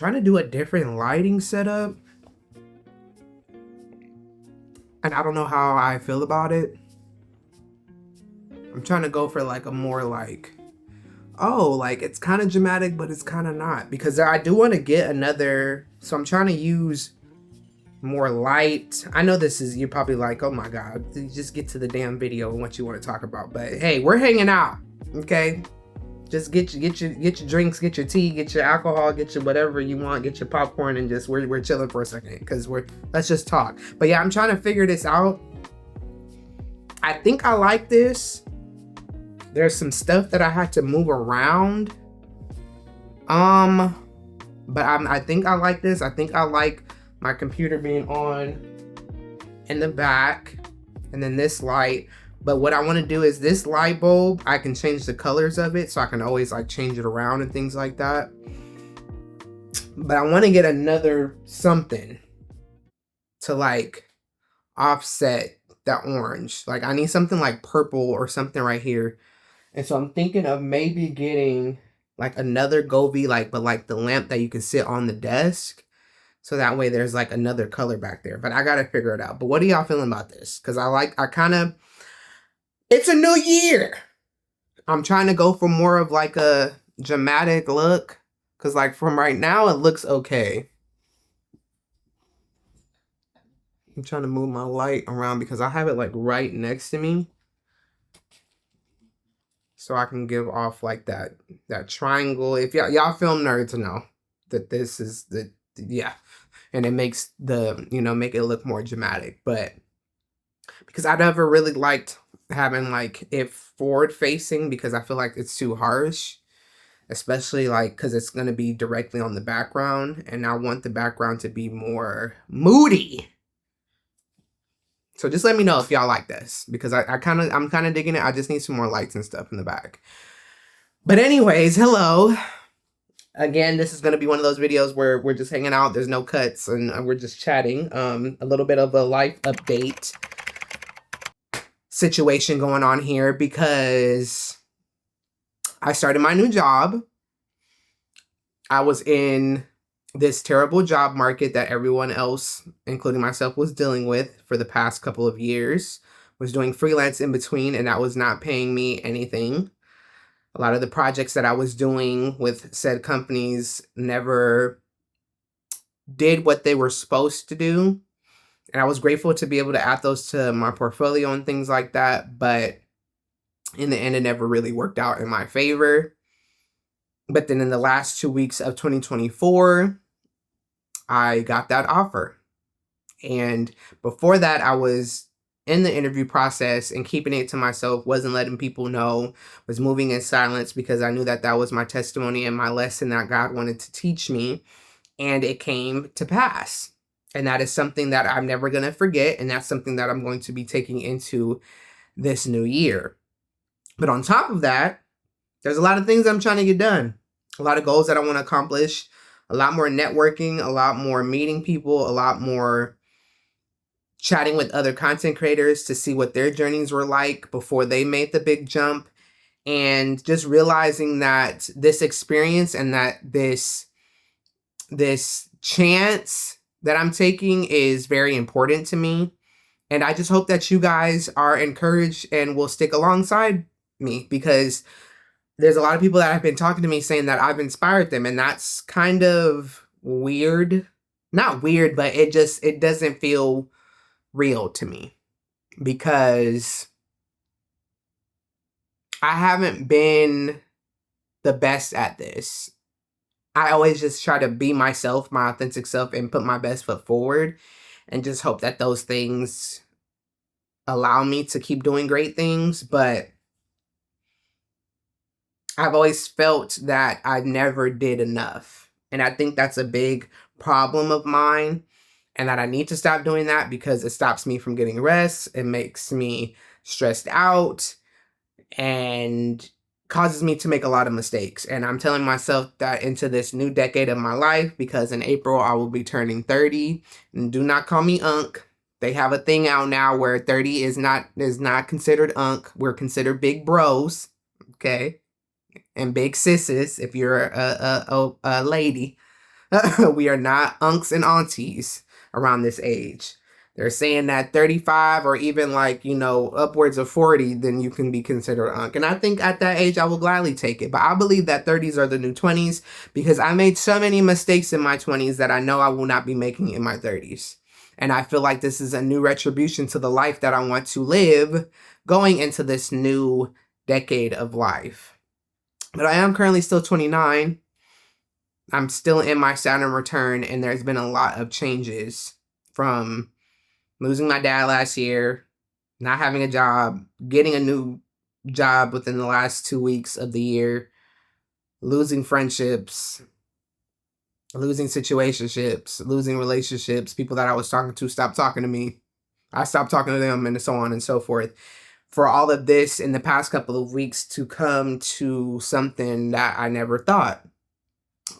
trying to do a different lighting setup, and I don't know how I feel about it. I'm trying to go for like a more like, oh, like it's kind of dramatic, but it's kind of not, because I do want to get another. So I'm trying to use more light. I know this is, you're probably like, oh my God, just get to the damn video and what you want to talk about. But hey, we're hanging out, okay? Just get your drinks, get your tea, get your alcohol, get your whatever you want, get your popcorn, and just we're chilling for a second, because let's just talk. But yeah, I'm trying to figure this out. I think I like this. There's some stuff that I had to move around. But I think I like this. I think I like my computer being on in the back, and then this light. But what I want to do is this light bulb, I can change the colors of it, so I can always like change it around and things like that. But I want to get another something to like offset that orange. Like I need something like purple or something right here. And so I'm thinking of maybe getting like another Govee, like, but like the lamp that you can sit on the desk. So that way there's like another color back there. But I got to figure it out. But what are y'all feeling about this? Because it's a new year. I'm trying to go for more of like a dramatic look. Because like from right now, it looks okay. I'm trying to move my light around because I have it like right next to me. So I can give off like that triangle. If y'all film nerds know that this is yeah. And it makes make it look more dramatic. But because I never really liked having like it forward facing, because I feel like it's too harsh, especially like because it's going to be directly on the background, and I want the background to be more moody. So just let me know if y'all like this, because I'm kind of digging it. I just need some more lights and stuff in the back. But anyways, hello. Again, this is going to be one of those videos where we're just hanging out. There's no cuts, and we're just chatting. A little bit of a life update situation going on here, because I started my new job. I was in this terrible job market that everyone else, including myself, was dealing with for the past couple of years. Was doing freelance in between, and that was not paying me anything. A lot of the projects that I was doing with said companies never did what they were supposed to do. And I was grateful to be able to add those to my portfolio and things like that. But in the end, it never really worked out in my favor. But then in the last 2 weeks of 2024, I got that offer. And before that, I was in the interview process and keeping it to myself, wasn't letting people know, was moving in silence, because I knew that that was my testimony and my lesson that God wanted to teach me. And it came to pass. And that is something that I'm never going to forget. And that's something that I'm going to be taking into this new year. But on top of that, there's a lot of things I'm trying to get done. A lot of goals that I want to accomplish. A lot more networking, a lot more meeting people, a lot more chatting with other content creators to see what their journeys were like before they made the big jump. And just realizing that this experience and that this chance that I'm taking is very important to me. And I just hope that you guys are encouraged and will stick alongside me, because there's a lot of people that have been talking to me saying that I've inspired them. And that's kind of weird. Not weird, but it doesn't feel real to me, because I haven't been the best at this. I always just try to be myself, my authentic self, and put my best foot forward, and just hope that those things allow me to keep doing great things. But I've always felt that I never did enough. And I think that's a big problem of mine, and that I need to stop doing that, because it stops me from getting rest. It makes me stressed out and causes me to make a lot of mistakes. And I'm telling myself that into this new decade of my life, because in April I will be turning 30. And do not call me Unc. They have a thing out now where 30 is not considered Unc. We're considered big bros, okay? And big sisses if you're a lady. We are not unks and aunties around this age. They're saying that 35 or even like, you know, upwards of 40, then you can be considered unk. And I think at that age, I will gladly take it. But I believe that 30s are the new 20s because I made so many mistakes in my 20s that I know I will not be making in my 30s. And I feel like this is a new retribution to the life that I want to live going into this new decade of life. But I am currently still 29. I'm still in my Saturn return, and there's been a lot of changes from losing my dad last year, not having a job, getting a new job within the last 2 weeks of the year, losing friendships, losing situationships, losing relationships, people that I was talking to stopped talking to me. I stopped talking to them, and so on and so forth. For all of this in the past couple of weeks to come to something that I never thought.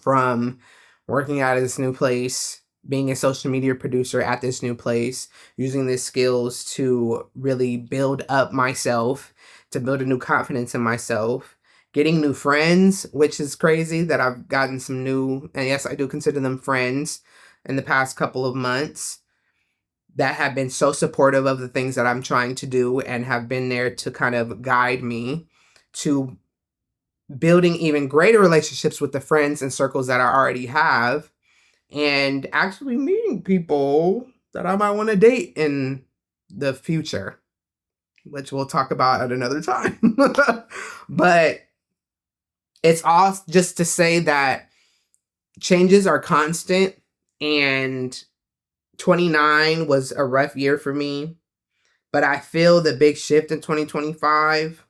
From working at this new place, being a social media producer at this new place, using these skills to really build up myself, to build a new confidence in myself, getting new friends, which is crazy that I've gotten some new, and yes, I do consider them friends in the past couple of months that have been so supportive of the things that I'm trying to do and have been there to kind of guide me to building even greater relationships with the friends and circles that I already have, and actually meeting people that I might want to date in the future, which we'll talk about at another time. But it's all just to say that changes are constant, and 29 was a rough year for me, but I feel the big shift in 2025.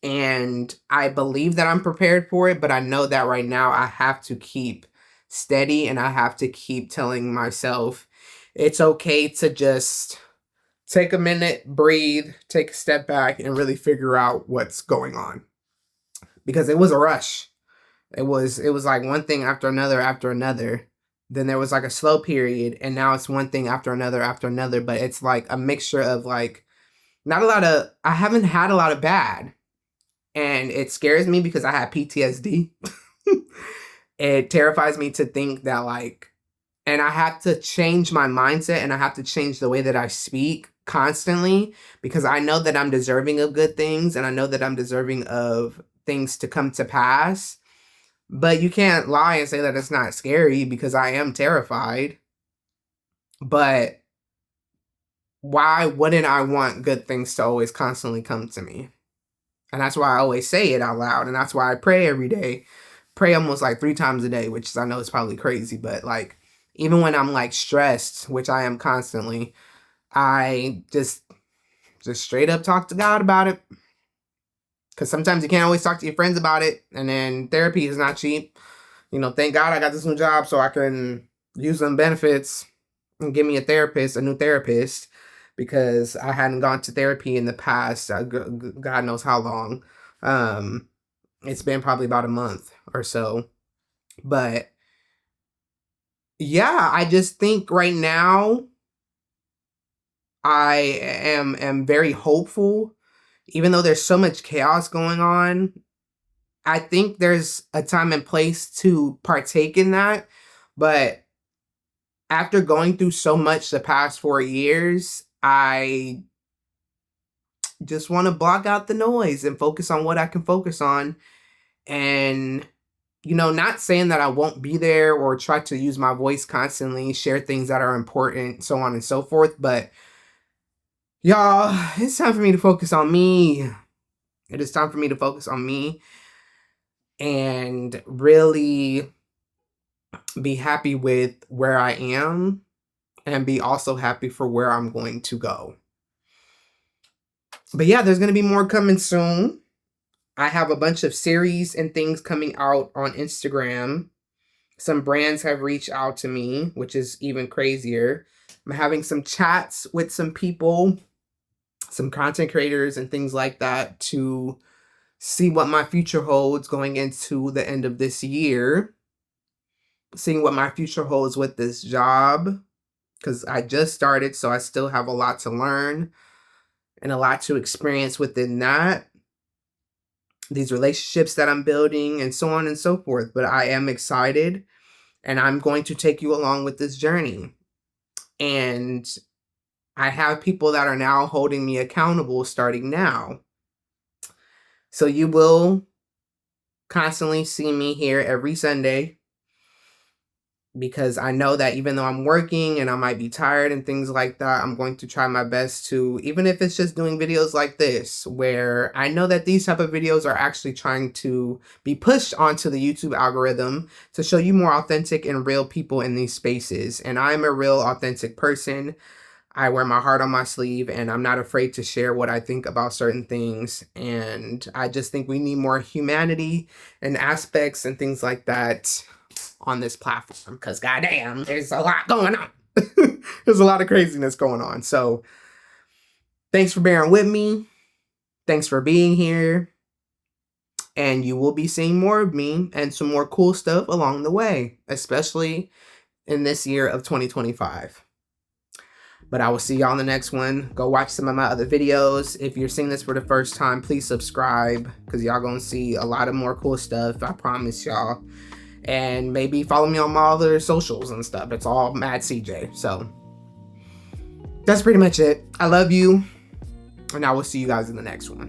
And I believe that I'm prepared for it, but I know that right now I have to keep steady and I have to keep telling myself it's okay to just take a minute, breathe, take a step back, and really figure out what's going on. Because it was a rush. It was like one thing after another after another. Then there was like a slow period, and now it's one thing after another, but it's like a mixture of like I haven't had a lot of bad. And it scares me because I have PTSD. It terrifies me to think that like, and I have to change my mindset and I have to change the way that I speak constantly because I know that I'm deserving of good things and I know that I'm deserving of things to come to pass. But you can't lie and say that it's not scary because I am terrified. But why wouldn't I want good things to always constantly come to me? And that's why I always say it out loud. And that's why I pray every day. Pray almost like 3 times a day, which I know is probably crazy. But like, even when I'm like stressed, which I am constantly, I just straight up talk to God about it. Because sometimes you can't always talk to your friends about it. And then therapy is not cheap. You know, thank God I got this new job so I can use them benefits and give me a new therapist. Because I hadn't gone to therapy in the past, God knows how long. It's been probably about a month or so. But yeah, I just think right now I am very hopeful. Even though there's so much chaos going on, I think there's a time and place to partake in that. But after going through so much the past 4 years, I just want to block out the noise and focus on what I can focus on. And, you know, not saying that I won't be there or try to use my voice constantly, share things that are important, so on and so forth. But y'all, it's time for me to focus on me. It is time for me to focus on me and really be happy with where I am and be also happy for where I'm going to go. But yeah, there's going to be more coming soon. I have a bunch of series and things coming out on Instagram. Some brands have reached out to me, which is even crazier. I'm having some chats with some people, some content creators and things like that to see what my future holds going into the end of this year. Seeing what my future holds with this job, because I just started, so I still have a lot to learn and a lot to experience within that. These relationships that I'm building and so on and so forth. But I am excited. And I'm going to take you along with this journey. And I have people that are now holding me accountable starting now. So you will constantly see me here every Sunday, because I know that even though I'm working and I might be tired and things like that, I'm going to try my best to, even if it's just doing videos like this, where I know that these type of videos are actually trying to be pushed onto the YouTube algorithm to show you more authentic and real people in these spaces. And I'm a real authentic person. I wear my heart on my sleeve, and I'm not afraid to share what I think about certain things. And I just think we need more humanity and aspects and things like that on this platform, because goddamn, there's a lot going on. There's a lot of craziness going on. So thanks for bearing with me. Thanks for being here. And you will be seeing more of me and some more cool stuff along the way, especially in this year of 2025. But I will see y'all in the next one. Go watch some of my other videos. If you're seeing this for the first time, please subscribe, because y'all gonna see a lot of more cool stuff. I promise y'all. And maybe follow me on my other socials and stuff. It's all M.A.D.C.J. So that's pretty much it. I love you. And I will see you guys in the next one.